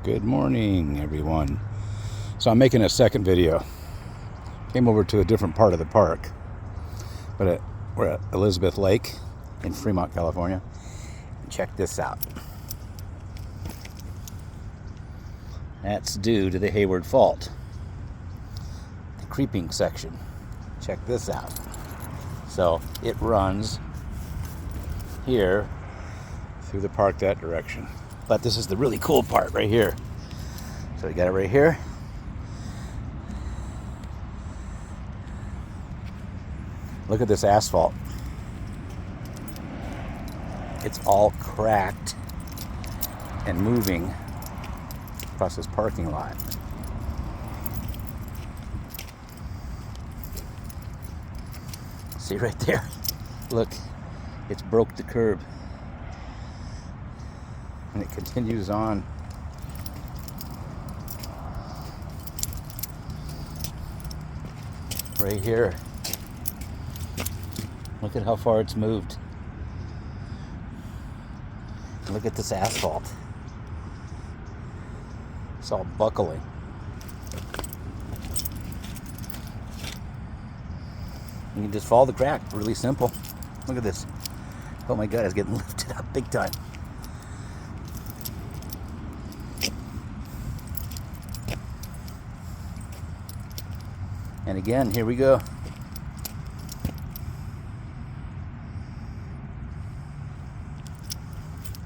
Good morning, everyone. So I'm making a second video. Came over to a different part of the park, but we're at Elizabeth Lake in Fremont, California. Check this out. That's due to the Hayward Fault, the creeping section. Check this out. So it runs here through the park that direction. But this is the really cool part right here. So we got it right here. Look at this asphalt. It's all cracked and moving across this parking lot. See right there? Look, it's broke the curb. And it continues on. Right here. Look at how far it's moved. Look at this asphalt. It's all buckling. You can just follow the crack. Really simple. Look at this. Oh my God, it's getting lifted up big time. And again, here we go.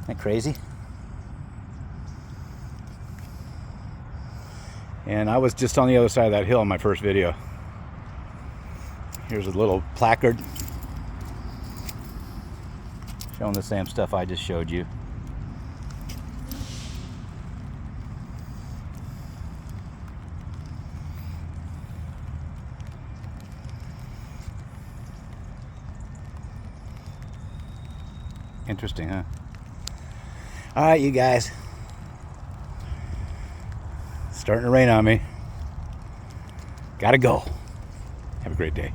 Isn't that crazy? And I was just on the other side of that hill in my first video. Here's a little placard showing the same stuff I just showed you. Interesting, huh? All right, you guys. It's starting to rain on me. Gotta go. Have a great day.